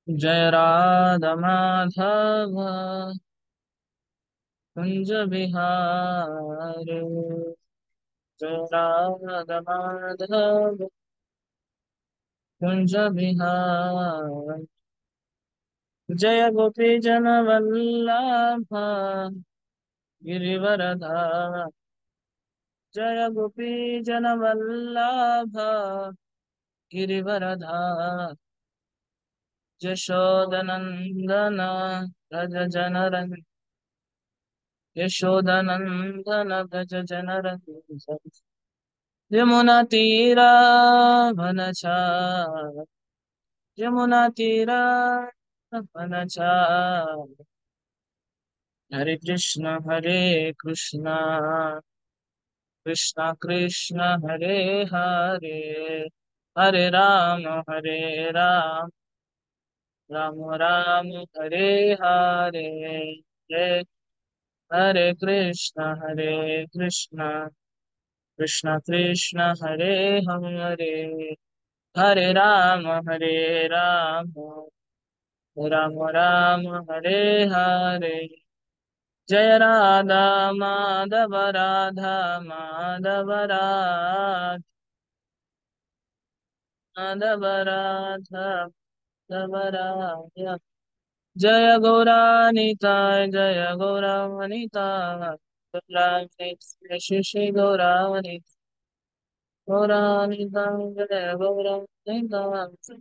जय राधा माधव कुंज बिहारी। जय राधा माधव कुंज बिहारी। जय गोपी जन वल्लभ गिरिवरधारी। जय गोपी जन वल्लभ गिरिवरधारी। यशोदनंदन व्रज जनरंजन। यशोदनंदन व्रज जनरंजन। यमुना तीरा वनचार। यमुना तीरा वनचार। हरे कृष्ण कृष्ण कृष्ण हरे हरे, हरे हरे राम, राम राम हरे हरे। हरे हरे कृष्ण कृष्ण कृष्ण हरे हरे, हरे राम राम राम हरे हरे। जय राधा माधव राधा माधव राधा माधव राधा माधव राधा। जय गौरानिताय जय गौरानिताय। गौरानिताय श्री श्री गौरानिताय। गौरानिताय जय गौरानिताय।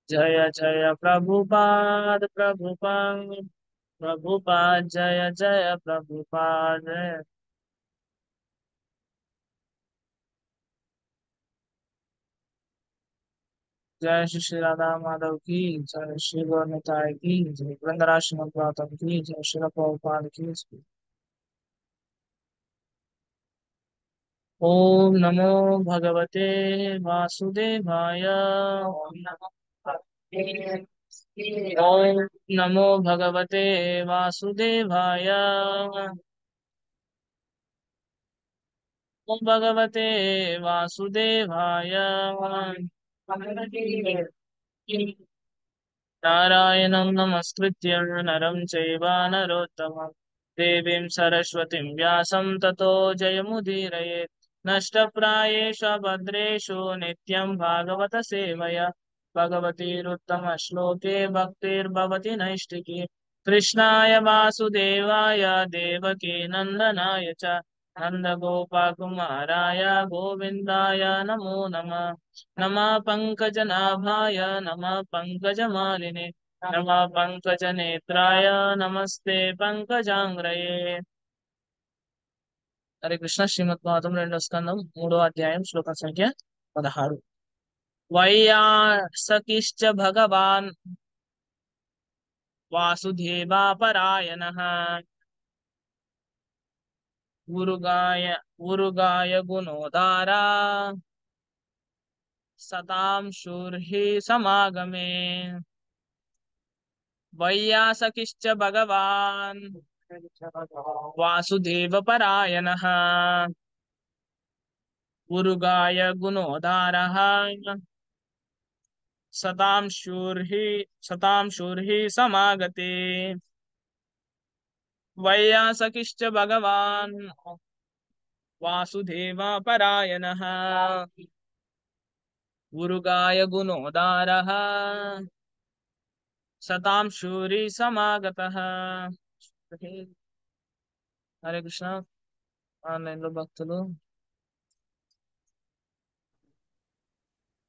जय जय प्रभुपाद प्रभुपाद प्रभुपाद। जय जय प्रभुपाद। जय श्री श्री राधा माधव की जय, श्री गौरताय की जय, वृंदराश्रम गौतम की जय, श्री प्रभुपाद की जय। ओम नमो भगवते वासुदेवाय। ओम नमो भगवते वासुदेवाय। ओम भगवते वासुदेवाय। नारायणं नमस्कृत्य नरं चैव नरोत्तमं देवीं सरस्वतीं व्यासं ततो जयमुदीरयेत्। नष्टप्रायेषु भद्रेषु नित्यं भागवत सेवया भगवतीरुत्तमश्लोके भक्तिर्भवति नैष्टिकी। कृष्णाय वासुदेवाय देवकी नन्दनाय च नन्दगोपकुमाराय गोविन्दाय नमो नमः। नमः पंकजनाभाय नमः पंकजमालिने नमः पंकजनेत्राय नमस्ते पंकजांग्रये। हरे कृष्ण। శ్రీమద్భాగవతం రెండో స్కందం మూడో అధ్యాయం శ్లోక సంఖ్య 16। వైయాసకిశ్చ భగవాన్ వాసుదేవాపరాయణః ఉరుగాయ ఉరుగాయ గుణోదారా సతాం శూర్హి సమాగమే। వైయాసకిశ్చ భగవాన్ वासुदेवपरायणः उरुगाय गुणोदारः सतां शूर्हि समागते। वैयासकिश्च भगवान् वासुदेवपरायणः उरुगाय गुणोदारः सतां शूर्हि समागतः। हरे कृष्ण। ఆన్లైన్ లో భక్తులు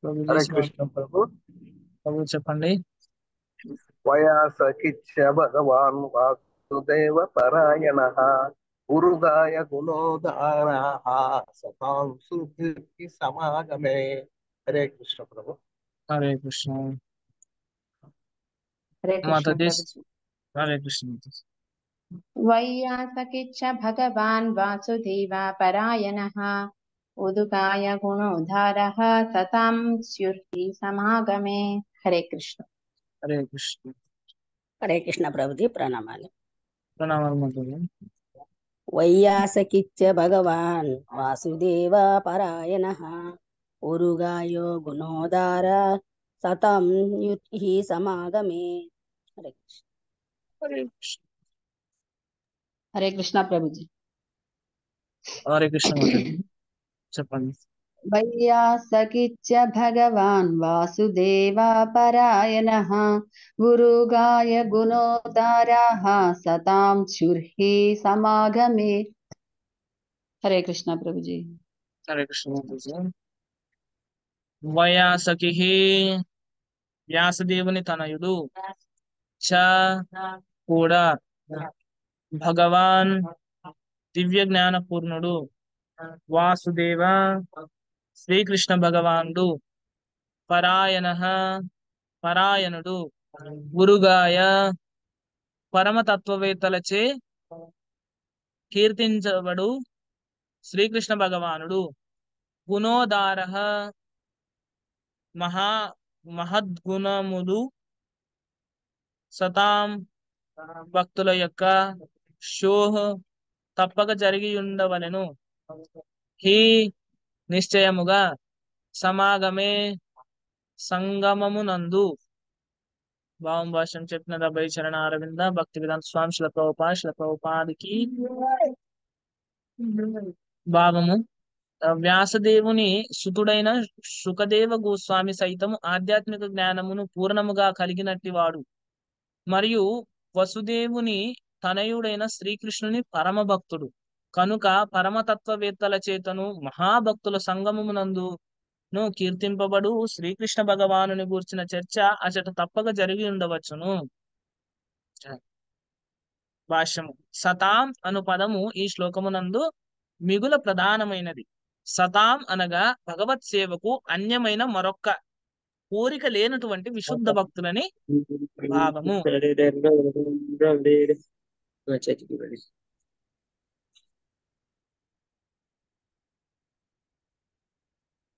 ప్రభుజీ हरे స్వామి कृष्ण प्रभु। ప్రభు చెప్పండి। वयासकिच्छ भगवान् वासुदेव परायणः उरुगाय गुणोदारः सतां सुधीर्ति समागमे। हरे कृष्ण प्रभु। हरे कृष्ण हरे कृष्ण माताजी। प्रभुजी। हरे कृष्ण माताजी। वैयासकिच्च भगवान् वासुदेवा परायणः उदुकाय गुणोद्धारः सतां स्युर्हि समागमे। हरे कृष्ण। हरे कृष्ण। हरे कृष्ण प्रभुजी प्रणमामि। ప్రణామాలు మాతాజీ। वैयासकिच्च भगवान् वासुदेव परायणः उरुगायो गुणोदार सतं युतिः समागमे। हरे कृष्ण। हरे कृष्ण। हरे कृष्ण प्रभुजी। हरे कृष्ण माताजी చెప్పండి। वैयासकिच्च भगवान् वासुदेवापरायणः गुरुगाय गुणोदाराः सतां शुर्हि समागमे। हरे कृष्ण प्रभुजी। हरे कृष्ण माताजी। వయాసకి వ్యాసదేవుని తనయుడు చ కూడా భగవాన్ దివ్య జ్ఞాన పూర్ణుడు వాసుదేవ శ్రీకృష్ణ భగవానుడు పరాయణ పరాయణుడు గురుగాయ పరమతత్వవేత్తలచే కీర్తించబడు శ్రీకృష్ణ భగవానుడు గుణోదార మహద్గుణములు సతాం భక్తుల యొక్క షోహ తప్పక జరిగి ఉండవలెను హి నిశ్చయముగా సమాగమే సంగమమునందు భావం భాష్యం చెప్పిన డెబ్బై చరణ అరవింద భక్తి వేదాంత స్వామి శ్రీల ప్రభుపాదికి భావము వ్యాసదేవుని సుతుడైన శుకదేవ గోస్వామి సైతము ఆధ్యాత్మిక జ్ఞానమును పూర్ణముగా కలిగినట్టి వాడు మరియు వసుదేవుని తనయుడైన శ్రీకృష్ణుని పరమ భక్తుడు కనుక పరమతత్వవేత్తల చేతను మహాభక్తుల సంగమమునందును కీర్తింపబడు శ్రీకృష్ణ భగవానుని గూర్చిన చర్చ అచట తప్పక జరిగి ఉండవచ్చును। భాష్యము సతాం అను పదము ఈ శ్లోకమునందు మిగుల ప్రధానమైనది। సతాం అనగా భగవత్ సేవకు అన్యమైన మరొక్క కోరిక లేనటువంటి విశుద్ధ భక్తులని భావము।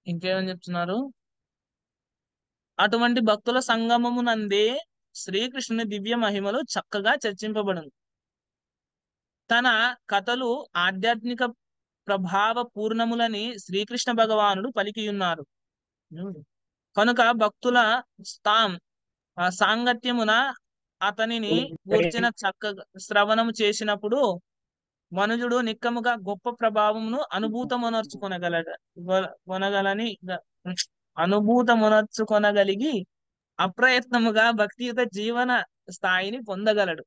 ఇంకేమని చెప్తున్నారు? అటువంటి భక్తుల సంగమమునందే శ్రీకృష్ణుని దివ్య మహిమలు చక్కగా చర్చింపబడును। తన కథలు ఆధ్యాత్మిక ప్రభావ పూర్ణములని శ్రీకృష్ణ భగవానుడు పలికియున్నారు కనుక భక్తుల సాంగత్యమున అతనిని గూర్చిన చక్కగా శ్రవణము చేసినప్పుడు మనుజుడు నిక్కముగా గొప్ప ప్రభావమును అనుభూతమునర్చుకొనగలిగి అప్రయత్నముగా భక్తియుత జీవన స్థాయిని పొందగలడు।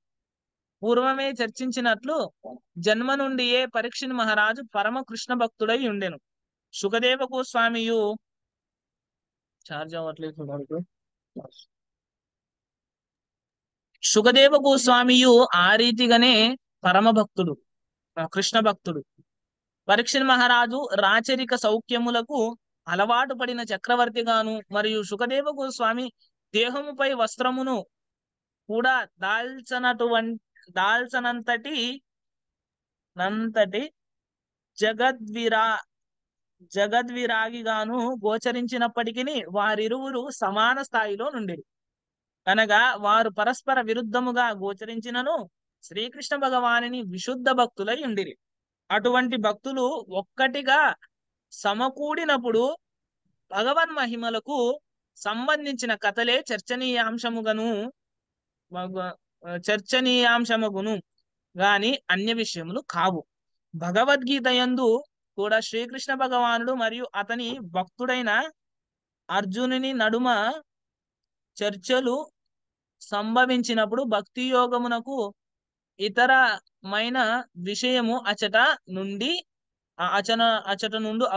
పూర్వమే చర్చించినట్లు జన్మ నుండియే పరీక్షిత్ మహారాజు పరమ కృష్ణ భక్తుడై ఉండెను। శుకదేవ గోస్వామియు శుకదేవ గోస్వామియు ఆ రీతిగానే పరమ భక్తుడు కృష్ణ భక్తుడు। పరీక్షిత్ మహారాజు రాచరిక సౌఖ్యములకు అలవాటు పడిన చక్రవర్తిగాను మరియు శుకదేవ గోస్వామి దేహముపై వస్త్రమును కూడా దాల్చనంతటి జగద్విరాగిగాను గోచరించినప్పటికీ వారిరువురు సమాన స్థాయిలో నుండిరి। అనగా వారు పరస్పర విరుద్ధముగా గోచరించినను శ్రీకృష్ణ భగవానుని విశుద్ధ భక్తులై ఉండిరి। అటువంటి భక్తులు ఒక్కటిగా సమకూడినప్పుడు భగవన్ మహిమలకు సంబంధించిన కథలే చర్చనీయాంశముగును గాని అన్య విషయములు కావు। భగవద్గీత యందు కూడా శ్రీకృష్ణ భగవానుడు మరియు అతని భక్తుడైన అర్జునుని నడుమ చర్చలు సంభవించినప్పుడు భక్తి యోగమునకు ఇతరమైన విషయము అచట నుండి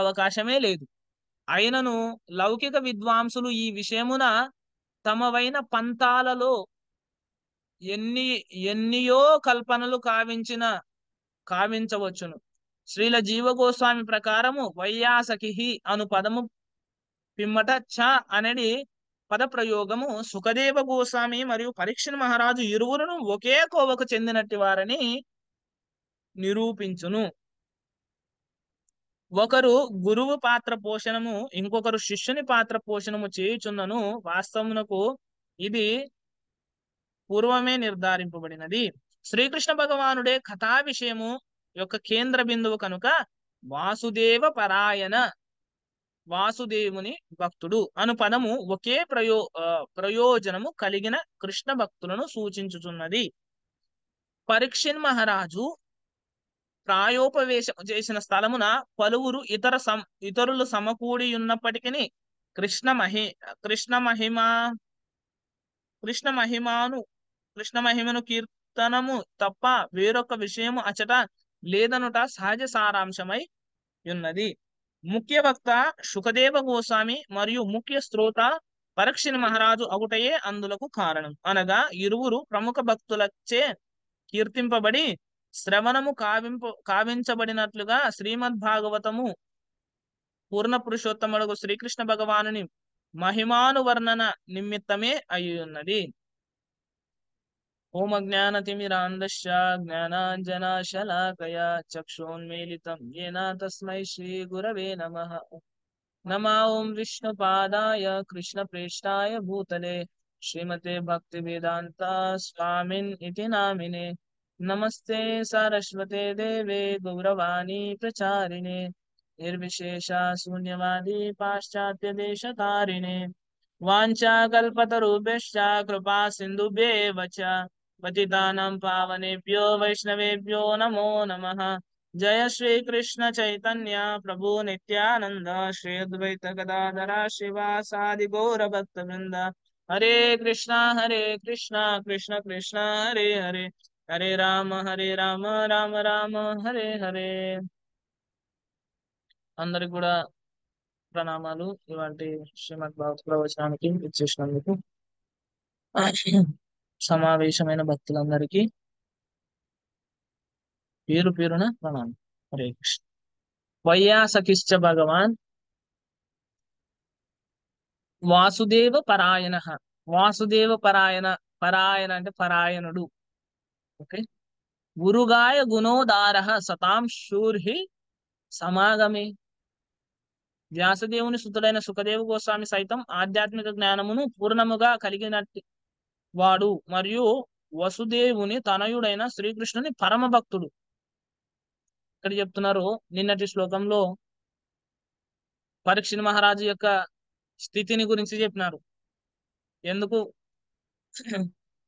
అవకాశమే లేదు। అయినను లౌకిక విద్వాంసులు ఈ విషయమున తమవైన పంతాలలో ఎన్నియో కల్పనలు కావించవచ్చును। శ్రీల జీవ గోస్వామి ప్రకారము వైయాసకి అను పదము పిమ్మట చ అనేది పద ప్రయోగము సుఖదేవ గోస్వామి మరియు పరీక్షిత్ మహారాజు ఇరువురును ఒకే కోవకు చెందినట్టి వారని నిరూపించును। ఒకరు గురువు పాత్ర పోషణము ఇంకొకరు శిష్యుని పాత్ర పోషణము చేయుచున్నను వాస్తవమునకు ఇది పూర్వమే నిర్ధారింపబడినది। శ్రీకృష్ణ భగవానుడే కథా విషయము యొక్క కేంద్ర బిందువు కనుక వాసుదేవ పరాయణ వాసుదేవుని భక్తుడు అను పదము ఒకే ప్రయోజనము కలిగిన కృష్ణ భక్తులను సూచించుచున్నది. పరీక్షిన్ మహారాజు ప్రాయోపవేశం చేసిన స్థలమున పలువురు ఇతరులు సమకూడి ఉన్నప్పటికీ కృష్ణ మహి కృష్ణ మహిమ కృష్ణ మహిమాను కృష్ణ మహిమను కీర్తనము తప్ప వేరొక విషయము అచట లేదనుట సహజ సారాంశమై ఉన్నది. ముఖ్య వక్త శుకదేవ గోస్వామి మరియు ముఖ్య శ్రోత పరీక్షిన్ మహారాజు అగుటయే అందులకు కారణం. అనగా ఇరువురు ప్రముఖ భక్తులచే కీర్తింపబడి శ్రవణము కావించబడినట్లుగా శ్రీమద్ భాగవతము పూర్ణ పురుషోత్తముడు శ్రీకృష్ణ భగవానుని మహిమానువర్ణన నిమిత్తమే అయి ఉన్నది. ఓం అజ్ఞానతిమిరాంధశ్చ జ్ఞానాంజనశలాకయా చక్షున్మీలితం యేన తస్మై శ్రీ గురవే నమః. నమో ఓం విష్ణుపాదాయ కృష్ణప్రేష్టాయ భూతలే శ్రీమతే భక్తివేదాంత స్వామిన్ ఇతి నామినే. నమస్తే సరస్వతే దేవే గౌరవాణి ప్రచారిణే నిర్విశేష శూన్యవాది పాశ్చాత్య దేశతారిణే. వాంఛాకల్పతరుభ్యశ్చ కృపా సింధుభ్యేవ చ పతితానాం పావనేభ్యో వైష్ణవేభ్యో నమో నమః. జయ శ్రీ కృష్ణ చైతన్య ప్రభు నిత్యానంద శ్రీ అద్వైత గదాధర శ్రీవాసాది గౌర భక్త వృంద. హరే కృష్ణ కృష్ణ కృష్ణ హరే హరే హరే రామ రామ రామ హరే హరే. అందరికి కూడా ప్రణామాలు. ఇవాటి శ్రీమద్ భాగవత ప్రవచనానికి ఇచ్చేసినందుకు సమావేశమైన భక్తులందరికీ పేరు పేరున ప్రణామం. హరే కృష్ణ. వైయాసకిశ్చ భగవాన్ వాసుదేవ పరాయణ. వాసుదేవ పరాయణ అంటే పరాయణుడు. ఓకే. గురుగాయ గుణోదార సతాం శూర్హి సమాగమే. వ్యాసదేవుని సుతుడైన సుఖదేవ గోస్వామి సైతం ఆధ్యాత్మిక జ్ఞానమును పూర్ణముగా కలిగినట్టి వాడు మరియు వసుదేవుని తనయుడైన శ్రీకృష్ణుని పరమ భక్తుడు. ఇక్కడ చెప్తున్నారు, నిన్నటి శ్లోకంలో పరీక్షిత్ మహారాజు యొక్క స్థితిని గురించి చెప్పినారు. ఎందుకు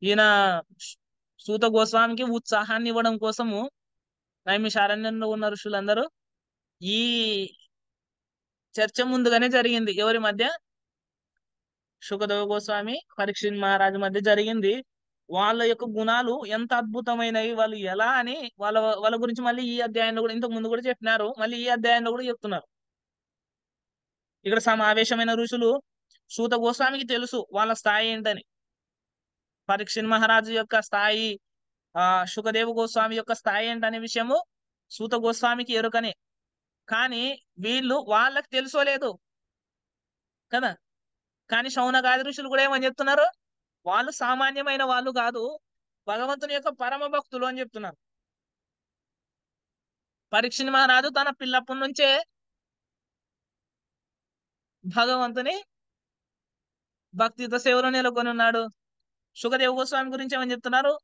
ఈయన సూత గోస్వామికి ఉత్సాహాన్ని ఇవ్వడం కోసము నైమిషారణ్యంలో ఉన్న ఋషులందరూ ఈ చర్చ ముందుగానే జరిగింది. ఎవరి మధ్య? శుకదేవ గోస్వామి పరీక్షిత్ మహారాజు మధ్య జరిగింది. వాళ్ళ యొక్క గుణాలు ఎంత అద్భుతమైనవి, వాళ్ళు ఎలా అని వాళ్ళ గురించి మళ్ళీ ఈ అధ్యాయంలో కూడా, ఇంతకు ముందు కూడా చెప్పినారు, మళ్ళీ ఈ అధ్యాయంలో కూడా చెప్తున్నారు. ఇక్కడ సమావేశమైన ఋషులు సూత గోస్వామికి తెలుసు వాళ్ళ స్థాయి ఏంటని. పరీక్షిత్ మహారాజు యొక్క స్థాయి, శుకదేవ గోస్వామి యొక్క స్థాయి ఏంటనే విషయము సూత గోస్వామికి ఎరుకనే. కానీ వీళ్ళు వాళ్ళకి తెలుసోలేదు కదా. కానీ శౌనకాది ఋషులు కూడా ఏమని చెప్తున్నారు? వాళ్ళు సామాన్యమైన వాళ్ళు కాదు, భగవంతుని యొక్క పరమ భక్తులు అని చెప్తున్నారు. పరీక్షిత్ మహారాజు తన పిల్లప్పటి నుంచే భగవంతుని భక్తితో సేవలో నెలకొని ఉన్నాడు. శుకదేవ గోస్వామి గురించి ఏమని చెప్తున్నారు?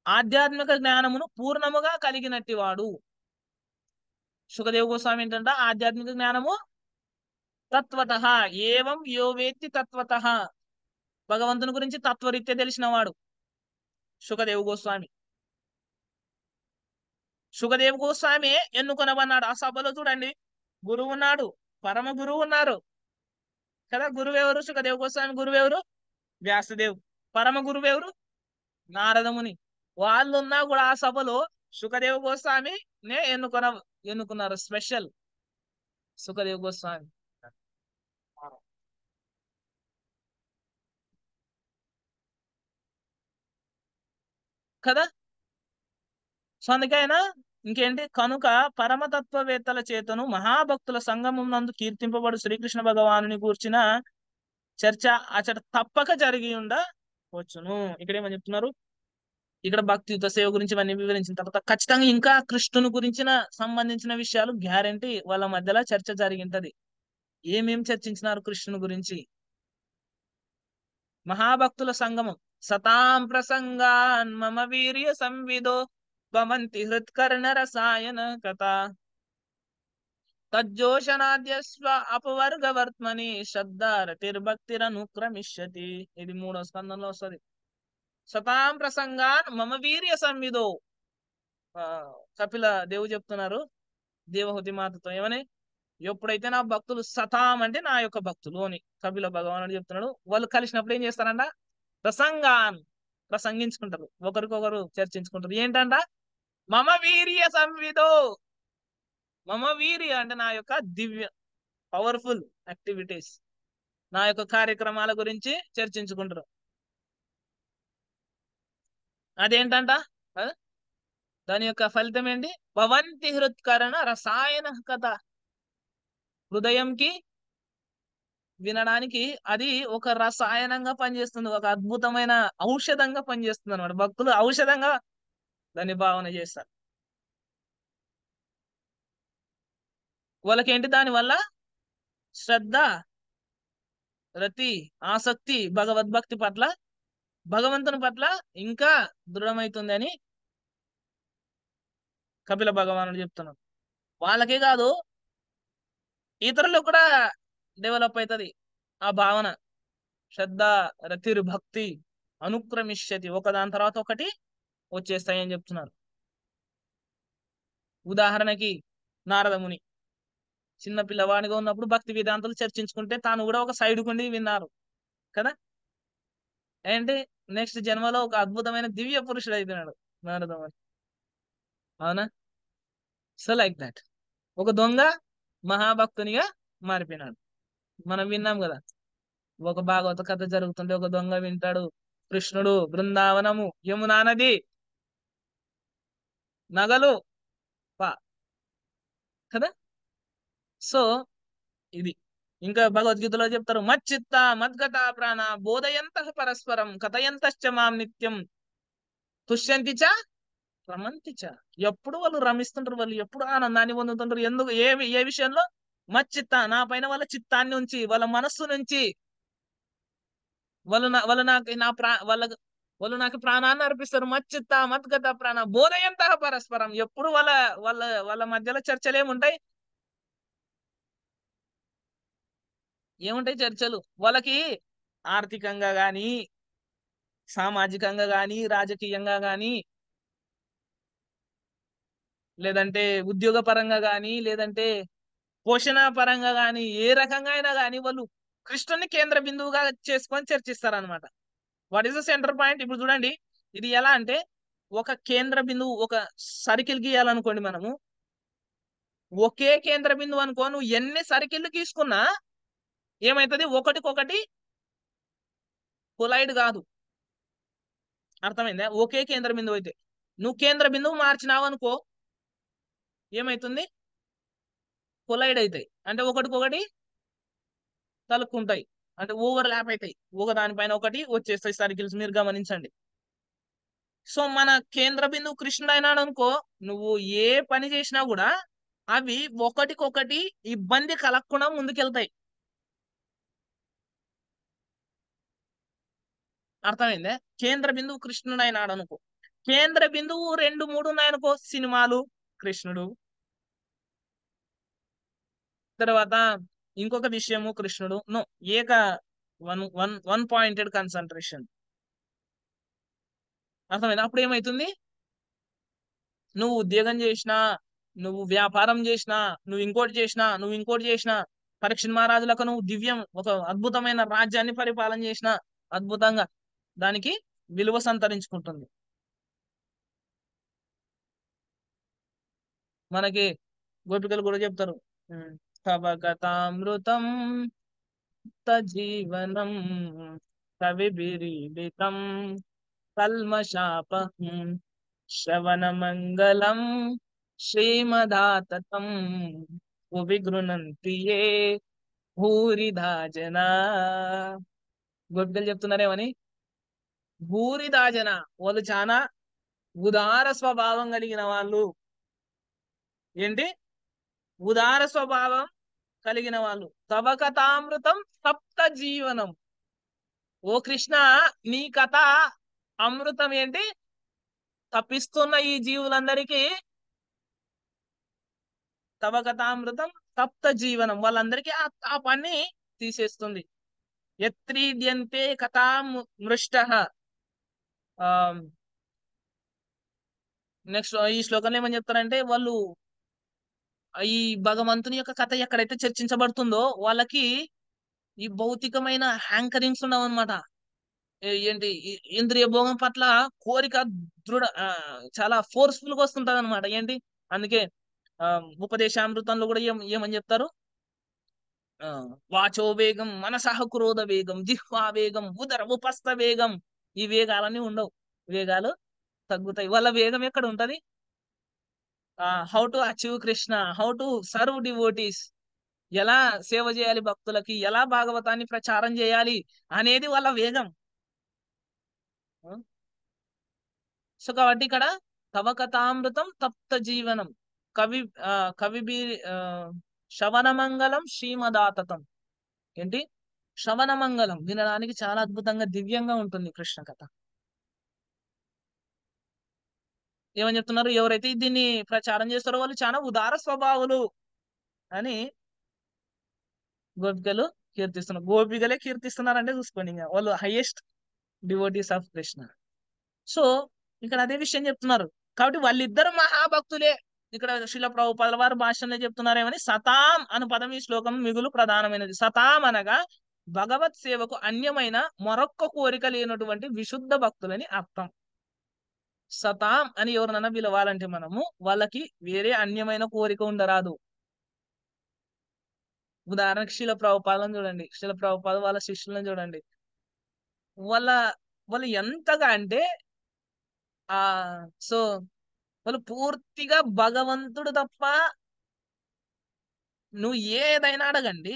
ఆధ్యాత్మిక జ్ఞానమును పూర్ణముగా కలిగినట్టి వాడు. శుకదేవ గోస్వామి ఏంటంటే ఆధ్యాత్మిక జ్ఞానము తత్వతః ఏవం యో వేత్తి తత్వతః, భగవంతుని గురించి తత్వరీత్యా తెలిసిన వాడు శుకదేవ గోస్వామి. శుకదేవ గోస్వామి ఎన్నుకొనబన్నాడు. ఆ సభలో చూడండి, గురువు ఉన్నాడు, పరమ గురువు ఉన్నారు కదా. గురువు ఎవరు? శుకదేవ గోస్వామి. గురువు ఎవరు? వ్యాసదేవ్. పరమ గురువు ఎవరు? నారదముని. వాళ్ళు ఉన్నా కూడా ఆ సభలో శుకదేవ గోస్వామినే ఎన్నుకున్నారు. స్పెషల్ సుఖదేవ్ గోస్వామి కదా. సో అందుకైనా ఇంకేంటి, కనుక పరమతత్వవేత్తల చేతను మహాభక్తుల సంగమం నందు కీర్తింపబడు శ్రీకృష్ణ భగవానుని గూర్చిన చర్చ అచట తప్పక జరిగి ఉండవచ్చును. ఇక్కడ ఏమని చెప్తున్నారు? ఇక్కడ భక్తియుత సేవ గురించి ఇవన్నీ వివరించిన తర్వాత ఖచ్చితంగా ఇంకా కృష్ణుని గురించిన సంబంధించిన విషయాలు గ్యారంటీ వాళ్ళ మధ్యలో చర్చ జరిగింటది. ఏమేం చర్చించినారు కృష్ణుని గురించి? మహాభక్తుల సంగమం. సతాం ప్రసంగాన్ మమ వీర్య సంవిదో భవంతి హృత్కర్ణ రసాయన కథ. తజ్జోషనాద్యస్వ అపవర్గవర్త్మని శ్రద్ధ రతిర్భక్తిరనుక్రమిష్యతి. ఇది 3వ స్కందంలో వస్తుంది. సతాం ప్రసంగాన్ మమ వీర్య సంవిదో. కపిల దేవు చెప్తున్నారు దేవహుతి మాతతో ఏమని, ఎప్పుడైతే నా భక్తులు సతాం అంటే నా యొక్క భక్తులు అని కపిల భగవానుడు చెప్తున్నాడు. వాళ్ళు కలిసినప్పుడు ఏం చేస్తారంట, ప్రసంగాన్ ప్రసంగించుకుంటారు, ఒకరికొకరు చర్చించుకుంటారు. ఏంటంట, మమ వీర్య సంవిదో. మమ వీర్య అంటే నా యొక్క దివ్య పవర్ఫుల్ యాక్టివిటీస్, నా యొక్క కార్యక్రమాల గురించి చర్చించుకుంటారు. అదేంటంట, దాని యొక్క ఫలితం ఏంటి, భవంతి హృత్కరణ రసాయన కథ. హృదయంకి వినడానికి అది ఒక రసాయనంగా పనిచేస్తుంది, ఒక అద్భుతమైన ఔషధంగా పనిచేస్తుంది అనమాట. భక్తులు ఔషధంగా దాన్ని భావన చేస్తారు. వాళ్ళకేంటి, దానివల్ల శ్రద్ధ, రతి, ఆసక్తి భగవద్భక్తి పట్ల, భగవంతుని పట్ల ఇంకా దృఢమవుతుంది అని కపిల భగవానుడు చెప్తున్నాడు. వాళ్ళకే కాదు, ఇతరులు కూడా డెవలప్ అవుతుంది ఆ భావన. శ్రద్ధ, రతిర్ భక్తి అనుక్రమిష్యతి, ఒకదాని తర్వాత ఒకటి వచ్చేస్తాయని చెప్తున్నారు. ఉదాహరణకి నారదముని చిన్న పిల్లవాడిగా ఉన్నప్పుడు భక్తి వేదాంతాలు చర్చించుకుంటే తాను కూడా ఒక సైడ్ కుండి విన్నారు కదా. ఏంటి, నెక్స్ట్ జన్మలో ఒక అద్భుతమైన దివ్య పురుషుడు అయిపోయినాడు నారదముని. అవునా? సో లైక్ దట్, ఒక దొంగ మహాభక్తునిగా మారిపోయినాడు. మనం విన్నాం కదా, ఒక భాగవత కథ జరుగుతుంటే ఒక దొంగ వింటాడు, కృష్ణుడు బృందావనము, యమునా నది, నగలు పా కదా. సో ఇది ఇంకా భగవద్గీతలో చెప్తారు, మచ్చిత్త మద్గత ప్రాణ బోధయంత పరస్పరం కథయంతశ్చ మాం నిత్యం తుష్యంతి చ రమంతి చ. ఎప్పుడు వాళ్ళు రమిస్తుంటారు, వాళ్ళు ఎప్పుడు ఆనందాన్ని పొందుతుంటారు. ఎందుకు, ఏ విషయంలో, మచ్చిత్త నా పైన వాళ్ళ చిత్తాన్ని ఉంచి, వాళ్ళ మనస్సు నుంచి వాళ్ళు నాకు ప్రాణాన్ని అర్పిస్తారు. మచ్చిత్త మద్గత ప్రాణ బోధయంత పరస్పరం. ఎప్పుడు వాళ్ళ వాళ్ళ వాళ్ళ మధ్యలో చర్చలు ఏముంటాయి చర్చలు. వాళ్ళకి ఆర్థికంగా గాని, సామాజికంగా గాని, రాజకీయంగా గాని, లేదంటే ఉద్యోగ పరంగా గాని, లేదంటే పోషణ పరంగా గాని, ఏ రకంగా అయినా గాని వాళ్ళు కృష్ణుని కేంద్ర బిందువుగా చేసుకొని చర్చిస్తారు అనమాట. What is the centre point. ఇప్పుడు చూడండి, ఇది ఎలా అంటే, ఒక కేంద్ర బిందువు, ఒక సర్కిల్ గీయాలనుకోండి మనము, ఒకే కేంద్ర బిందువు అనుకో, నువ్వు ఎన్ని సర్కిల్ గీసుకున్నా ఏమైతుంది, ఒకటికొకటి కొలైడ్ కాదు. అర్థమైందా? ఒకే కేంద్ర బిందువు అయితే, నువ్వు కేంద్ర బిందువు మార్చినావు అనుకో ఏమైతుంది, కొలైడ్ అవుతాయి. అంటే ఒకటికొకటి తలుక్కుంటాయి, అంటే ఓవర్ ల్యాప్ అవుతాయి, ఒక దానిపైన ఒకటి వచ్చేస్తాయి సర్కిల్స్. మీరు గమనించండి. సో మన కేంద్ర బిందువు కృష్ణుడు అయినాడు అనుకో, నువ్వు ఏ పని చేసినా కూడా అవి ఒకటికొకటి ఇబ్బంది కలగకుండా ముందుకెళ్తాయి. అర్థమైందే? కేంద్ర బిందువు కృష్ణుడు అయినాడు అనుకో. కేంద్ర బిందువు 2, 3 ఉన్నాయనుకో, సినిమాలు కృష్ణుడు, తర్వాత ఇంకొక విషయము కృష్ణుడు. నో, ఏక one one one pointed concentration. అర్థమైంది? అప్పుడు ఏమైతుంది, నువ్వు ఉద్యోగం చేసినా, నువ్వు వ్యాపారం చేసినా, నువ్వు ఇంకోటి చేసినా, పరీక్ష మహారాజులకు నువ్వు దివ్యం ఒక అద్భుతమైన రాజ్యాన్ని పరిపాలన చేసిన, అద్భుతంగా దానికి విలువ సంతరించుకుంటుంది. మనకి గోపికలు కూడా చెప్తారు, కవగతామృతం జీవనం కవిభిరీడితం కల్మషాపహం శ్రవణమంగళం శ్రీమదాతతం విగృణంతి ఏ భూరిధా జనా. గోపికలు చెప్తున్నారేమని, భూరిధా జన, వాళ్ళు చాలా ఉదార స్వభావం కలిగిన వాళ్ళు. ఏంటి, ఉదార స్వభావం కలిగిన వాళ్ళు. తవ కథామృతం సప్త జీవనం. ఓ కృష్ణ, నీ కథ అమృతం. ఏంటి, తప్పిస్తున్న ఈ జీవులందరికీ తవ కథామృతం తప్త జీవనం, వాళ్ళందరికీ ఆ తాపాన్ని తీసేస్తుంది. యత్రీడ్యంతే కథా మృష్ట. నెక్స్ట్ ఈ శ్లోకంలో ఏమని చెప్తారంటే, వాళ్ళు ఈ భగవంతుని యొక్క కథ ఎక్కడైతే చర్చించబడుతుందో వాళ్ళకి ఈ భౌతికమైన హ్యాంకరింగ్స్ ఉండవు అనమాట. ఏంటి ఇంద్రియ భోగం పట్ల కోరిక దృఢ చాలా ఫోర్స్ఫుల్ గా వస్తుంటది అనమాట. ఏంటి అందుకే ఆ ఉపదేశామృతంలో కూడా ఏమని చెప్తారు, ఆ వాచో వేగం, మనసహ క్రోధ వేగం, జిహ్వా వేగం, ఉదర ఉపస్థ వేగం. ఈ వేగాలన్నీ ఉండవు, వేగాలు తగ్గుతాయి. వాళ్ళ వేగం ఎక్కడ ఉంటది, how to achieve Krishna, how to serve devotees, ఎలా సేవ చేయాలి భక్తులకి, ఎలా భాగవతాన్ని ప్రచారం చేయాలి అనేది వాళ్ళ వేగం. సో కాబట్టి ఇక్కడ తవ కథామృతం తప్త జీవనం, కవి కవి శ్రవణమంగళం శ్రీమదాతతం. ఏంటి శ్రవణమంగళం, వినడానికి చాలా అద్భుతంగా దివ్యంగా ఉంటుంది కృష్ణ కథ. ఏమని చెప్తున్నారు, ఎవరైతే దీన్ని ప్రచారం చేస్తారో వాళ్ళు చాలా ఉదార స్వభావులు అని గోపికలు కీర్తిస్తున్నారు. గోపికలే కీర్తిస్తున్నారంటే చూసుకోండి, ఇంకా వాళ్ళు highest devotees of Krishna. So ఇక్కడ అదే విషయం చెప్తున్నారు. కాబట్టి వాళ్ళిద్దరు మహాభక్తులే. ఇక్కడ శిల ప్రభుపాదుల వారు భాషలో చెప్తున్నారేమని, సతాం అను పదం ఈ శ్లోకం మిగులు ప్రధానమైనది. సతాం అనగా భగవత్ సేవకు అన్యమైన మరొక్క కోరిక లేనటువంటి విశుద్ధ భక్తులని అర్థం. సతాం అని ఎవరినైనా పిలవాలంటే మనము వాళ్ళకి వేరే అన్యమైన కోరిక ఉండరాదు. ఉదాహరణకి శిల ప్రభుపాలను చూడండి, శిల ప్రభుపాద వాళ్ళ శిష్యులను చూడండి. వాళ్ళ వాళ్ళు ఎంతగా అంటే ఆ సో వాళ్ళు పూర్తిగా భగవంతుడు తప్ప నువ్వు ఏదైనా అడగండి,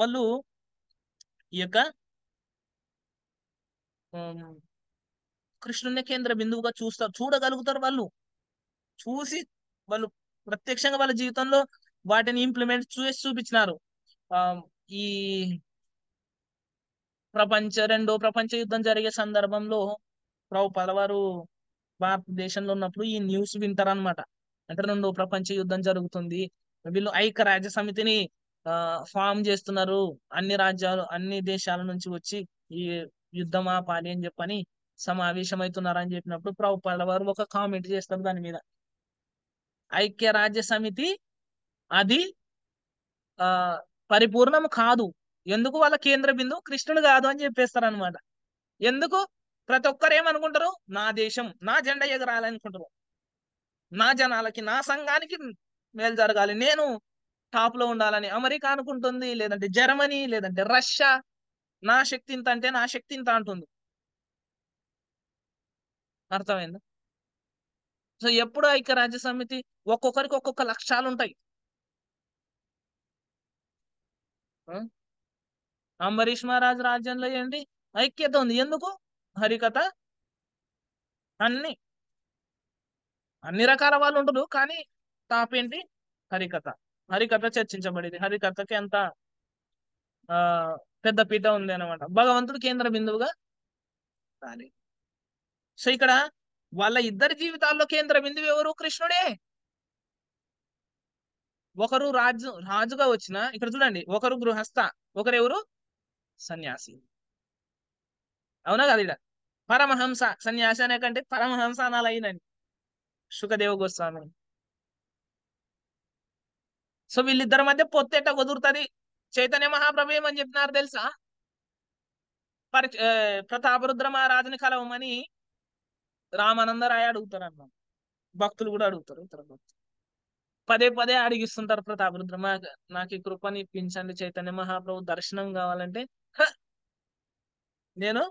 వాళ్ళు ఈ యొక్క కృష్ణుని కేంద్ర బిందువుగా చూడగలుగుతారు. వాళ్ళు చూసి వాళ్ళు ప్రత్యక్షంగా వాళ్ళ జీవితంలో వాటిని ఇంప్లిమెంట్ చేసి చూపించినారు. ఆ ఈ రెండో ప్రపంచ యుద్ధం జరిగే సందర్భంలో ప్రభుపాద వారు భారతదేశంలో ఉన్నప్పుడు ఈ న్యూస్ వింటారనమాట. అంటే రెండో ప్రపంచ యుద్ధం జరుగుతుంది, వీళ్ళు ఐక్యరాజ్య సమితిని ఫామ్ చేస్తున్నారు, అన్ని రాజ్యాలు అన్ని దేశాల నుంచి వచ్చి ఈ యుద్ధం ఆపాలి అని చెప్పని సమావేశమవుతున్నారు అని చెప్పినప్పుడు ప్రభుపాద వారు ఒక కామెంట్ చేస్తారు దాని మీద. ఐక్యరాజ్య సమితి అది ఆ పరిపూర్ణం కాదు, ఎందుకు వాళ్ళ కేంద్ర బిందువు కృష్ణుడు కాదు అని చెప్పేస్తారు అనమాట. ఎందుకు ప్రతి ఒక్కరు ఏమనుకుంటారు, నా దేశం నా జెండా ఎగరాలనుకుంటారు, నా జనాలకి నా సంఘానికి మేలు జరగాలి, నేను టాప్ లో ఉండాలని అమెరికా అనుకుంటుంది, లేదంటే జర్మనీ, లేదంటే రష్యా. నా శక్తి ఇంత అంటే నా శక్తి ఇంత అంటుంది. అర్థమైందా? సో ఎప్పుడు ఐక్యరాజ్య సమితి ఒక్కొక్కరికి ఒక్కొక్క లక్ష్యాలు ఉంటాయి. అంబరీష్ మహారాజ్ రాజ్యంలో ఏంటి ఐక్యత ఉంది, ఎందుకు హరికథ అన్ని అన్ని రకాల వాళ్ళు ఉంటారు, కానీ టాప్ ఏంటి హరికథ. హరికథ చర్చించబడింది, హరికథకి ఎంత ఆ పెద్ద పీట ఉంది అనమాట. భగవంతుడు కేంద్ర బిందువుగా రాలి. సో ఇక్కడ వాళ్ళ ఇద్దరి జీవితాల్లో కేంద్ర బిందువు ఎవరు, కృష్ణుడే. ఒకరు రాజుగా వచ్చిన, ఇక్కడ చూడండి, ఒకరు గృహస్థ, ఒకరు ఎవరు సన్యాసి. అవునా కదా, ఇక్కడ పరమహంస సన్యాసి అనే కంటే పరమహంస అనాలైనని సుఖదేవ గోస్వామి. సో వీళ్ళిద్దరి మధ్య పొత్తెట్ట కుదురుతుంది. చైతన్య మహాప్రభు ఏమని చెప్పినారు తెలుసా, ప్రతాపరుద్ర మహారాజుని కలవమని రామానందరాయ అడుగుతారు అన్నమాట. భక్తులు కూడా అడుగుతారు, ఇతర భక్తులు పదే పదే అడిగిస్తుంటారు ప్రతాపరుద్ర, నాకు ఈ కృపని ఇప్పించండి, చైతన్య మహాప్రభు దర్శనం కావాలంటే. నేను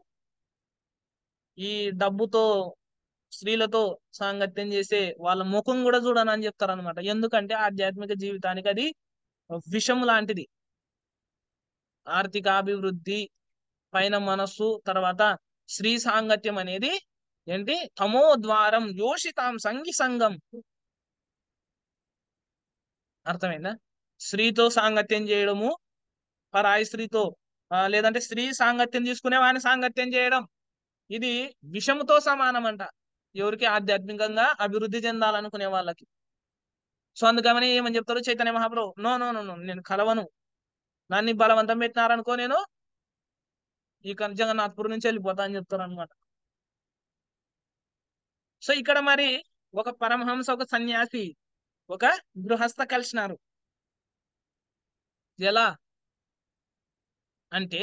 ఈ డబ్బుతో స్త్రీలతో సాంగత్యం చేసే వాళ్ళ ముఖం కూడా చూడను అని చెప్తారు అనమాట. ఎందుకంటే ఆధ్యాత్మిక జీవితానికి అది విషం లాంటిది. ఆర్థిక అభివృద్ధి పైన మనస్సు, తర్వాత స్త్రీ సాంగత్యం అనేది ఏంటి, తమో ద్వారం యోషితాం సంగి సంగం. అర్థమైందా? స్త్రీతో సాంగత్యం చేయడము, పరాయి స్త్రీతో లేదంటే స్త్రీ సాంగత్యం తీసుకునే వాడిని సాంగత్యం చేయడం, ఇది విషముతో సమానం అంట ఎవరికి ఆధ్యాత్మికంగా అభివృద్ధి చెందాలనుకునే వాళ్ళకి. సో అందుకని ఏమని చెప్తారు Chaitanya Mahaprabhu, no no no no, నేను కలవను, నన్ను బలవంతం పెట్టినారనుకో నేను ఈ జగన్నాథ్పూర్ నుంచి వెళ్ళిపోతా అని చెప్తారు అనమాట. సో ఇక్కడ మరి ఒక పరమహంస, ఒక సన్యాసి, ఒక గృహస్థ కలిసినారు. ఎలా అంటే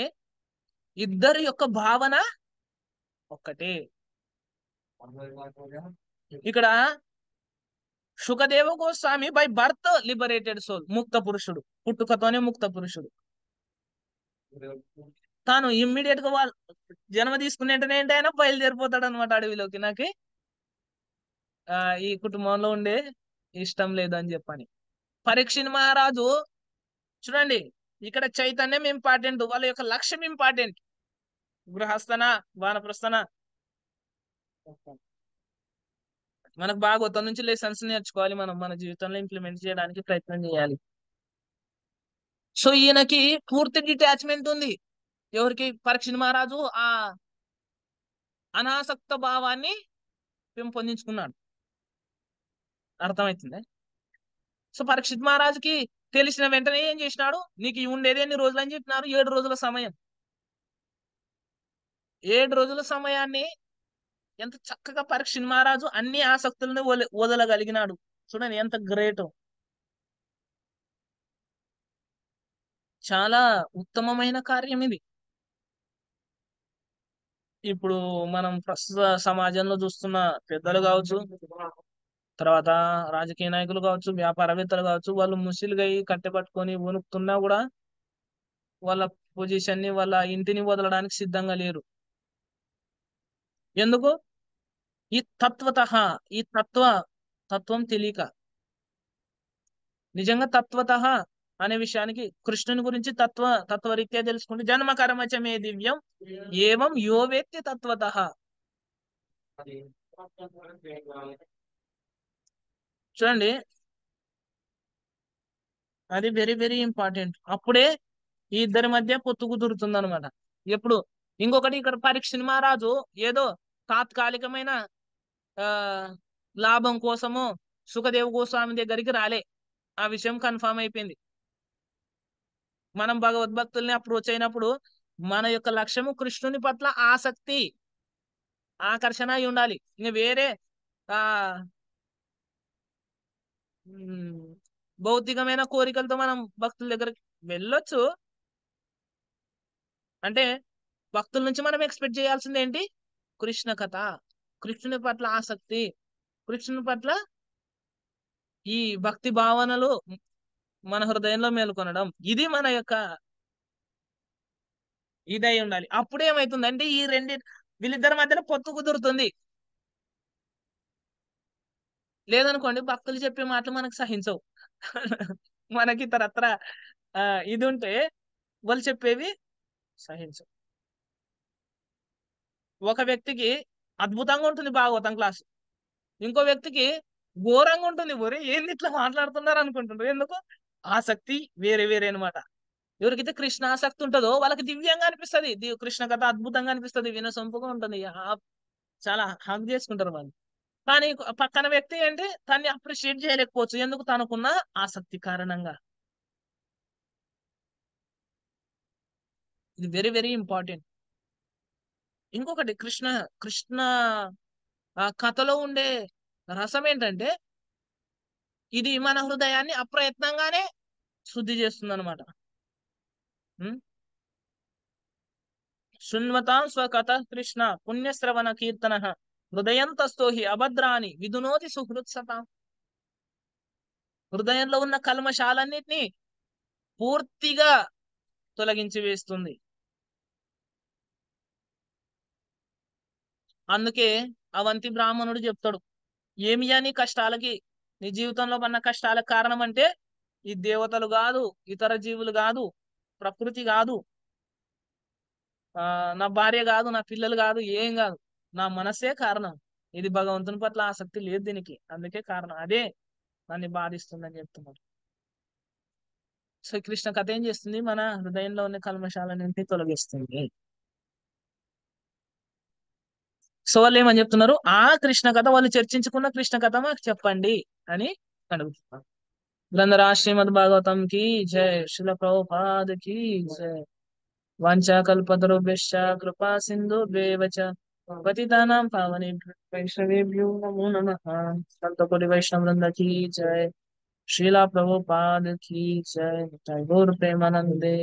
ఇద్దరి యొక్క భావన ఒక్కటే. ఇక్కడ Shukadeva Goswami by birth liberated soul, ముక్త పురుషుడు, పుట్టుకతోనే ముక్త పురుషుడు. తాను ఇమ్మీడియట్ గా జన్మ తీసుకునే వెంటనే ఏంటి ఆయన బయలుదేరిపోతాడు అనమాట అడవిలోకి. నాకు ఈ కుటుంబంలో ఉండే ఇష్టం లేదు అని చెప్పని. పరీక్షిత్ మహారాజు చూడండి, ఇక్కడ చైతన్యం ఇంపార్టెంట్, వాళ్ళ యొక్క లక్ష్యం ఇంపార్టెంట్. గృహస్థన వానప్రస్థన, మనకు భాగవతం నుంచి లెసన్స్ నేర్చుకోవాలి, మనం మన జీవితంలో ఇంప్లిమెంట్ చేయడానికి ప్రయత్నం చేయాలి. సో ఈయనకి పూర్తి డిటాచ్మెంట్ ఉంది. ఎవరికి? పరీక్షిత్ మహారాజు ఆ అనాసక్త భావాన్ని పెంపొందించుకున్నాడు. అర్థమవుతుంది. సో పరీక్షిత్ మహారాజుకి తెలిసిన వెంటనే ఏం చేసినాడు, నీకు ఉండేది ఎన్ని రోజులు అని చెప్పినారు? 7 రోజుల సమయం. 7 రోజుల సమయాన్ని ఎంత చక్కగా పరీక్షిత్ మహారాజు అన్ని ఆసక్తులను వదలగలిగినాడు. చూడండి ఎంత గ్రేట్. చాలా ఉత్తమమైన కార్యం ఇది. ఇప్పుడు మనం ప్రస్తుత సమాజంలో చూస్తున్న పెద్దలు కావచ్చు, తర్వాత రాజకీయ నాయకులు కావచ్చు, వ్యాపారవేత్తలు కావచ్చు, వాళ్ళు ముసిలుగా కట్టెపట్టుకొని వణుకుతున్నా కూడా వాళ్ళ పొజిషన్ ని, వాళ్ళ ఇంటిని వదలడానికి సిద్ధంగా లేరు. ఎందుకు? ఈ ఈ తత్వం తెలియక. నిజంగా అనే విషయానికి, కృష్ణుని గురించి తత్వరీత్యా తెలుసుకుంటే, జన్మ కర్మచమే దివ్యం ఏవం యో వేత్తి తత్వతః. చూడండి, అది వెరీ వెరీ ఇంపార్టెంట్. అప్పుడే ఈ ఇద్దరి మధ్య పొత్తు కుదురుతుంది అనమాట. ఎప్పుడు? ఇంకొకటి, ఇక్కడ పరీక్షిత్ మహారాజు ఏదో తాత్కాలికమైన ఆ లాభం కోసము సుఖదేవ్ గోస్వామి దగ్గరికి రాలే. ఆ విషయం కన్ఫామ్ అయిపోయింది. మనం భగవద్భక్తుల్ని అప్రోచ్ అయినప్పుడు మన యొక్క లక్ష్యము కృష్ణుని పట్ల ఆసక్తి, ఆకర్షణ అయి ఉండాలి. ఇంక వేరే ఆ భౌతికమైన కోరికలతో మనం భక్తుల దగ్గరికి వెళ్ళొచ్చు. అంటే భక్తుల నుంచి మనం ఎక్స్పెక్ట్ చేయాల్సింది ఏంటి? కృష్ణ కథ, కృష్ణుని పట్ల ఆసక్తి, కృష్ణుని పట్ల ఈ భక్తి భావనలు మన హృదయంలో మేల్కొనడం. ఇది మన యొక్క ఇదై ఉండాలి. అప్పుడు ఏమైతుందంటే వీళ్ళిద్దరి మధ్యలో పొత్తు కుదురుతుంది. లేదనుకోండి, భక్తులు చెప్పే మాటలు మనకు సహించవు. మనకి ఇతరత్ర ఇది ఉంటే వాళ్ళు చెప్పేవి సహించవు. ఒక వ్యక్తికి అద్భుతంగా ఉంటుంది భాగవతం క్లాస్, ఇంకో వ్యక్తికి ఘోరంగా ఉంటుంది. ఒరే ఏంది ఇట్లా మాట్లాడుతున్నారు అనుకుంటుండ్రు. ఎందుకు? ఆసక్తి వేరే వేరే అనమాట. ఎవరికైతే కృష్ణ ఆసక్తి ఉంటుందో వాళ్ళకి దివ్యంగా అనిపిస్తుంది, కృష్ణ కథ అద్భుతంగా అనిపిస్తుంది, వినసొంపుగా ఉంటుంది, చాలా హగ్ చేసుకుంటారు వాళ్ళు. కానీ పక్కన వ్యక్తి ఏంటి, తన్ని అప్రిషియేట్ చేయలేకపోవచ్చు. ఎందుకు? తనకున్న ఆసక్తి కారణంగా. ఇది వెరీ వెరీ ఇంపార్టెంట్. ఇంకొకటి, కృష్ణ కథలో ఉండే రసం ఏంటంటే, ఇది మన హృదయాన్ని అప్రయత్నంగానే శుద్ధి చేస్తుంది అనమాట. శృణ్వతాం స్వకథ కృష్ణ పుణ్యశ్రవణ కీర్తన హృదయంతస్థో హి అభద్రాని విధునోతి సుహృత్సతాం. హృదయంలో ఉన్న కల్మషాలన్నిటినీ పూర్తిగా తొలగించి వేస్తుంది. అందుకే అవంతి బ్రాహ్మణుడు చెప్తాడు, ఏమియా నీ కష్టాలకి, నీ జీవితంలో పడిన కష్టాలకు కారణం అంటే ఈ దేవతలు కాదు, ఇతర జీవులు కాదు, ప్రకృతి కాదు, నా భార్య కాదు, నా పిల్లలు కాదు, ఏం కాదు, నా మనసే కారణం. ఇది భగవంతుని పట్ల ఆసక్తి లేదు దీనికి, అందుకే కారణం. అదే నన్ను బాధిస్తుందని చెప్తున్నాడు. సో కృష్ణ కథ ఏం చేస్తుంది? మన హృదయంలో ఉన్న కల్మషాలన్నింటినీ తొలగిస్తుంది. సో వాళ్ళు ఏమని చెప్తున్నారు? ఆ కృష్ణ కథ, వాళ్ళు చర్చించుకున్న కృష్ణ కథ మాకు చెప్పండి అని అడుగుతున్నారు. ग्रंथराज श्रीमद् भागवतम की जय। शिल प्रभुपाद की जय। वाञ्छाकल्पतरुभ्यश्च कृपा सिन्धुभ्येव च पतितानां पावनेभ्यो वैष्णवेभ्यो नमो नमः। संत कोटि वैष्णव वृंद की जय। श्रीला प्रभुपाद की जय। जय गौर प्रेमानंदे।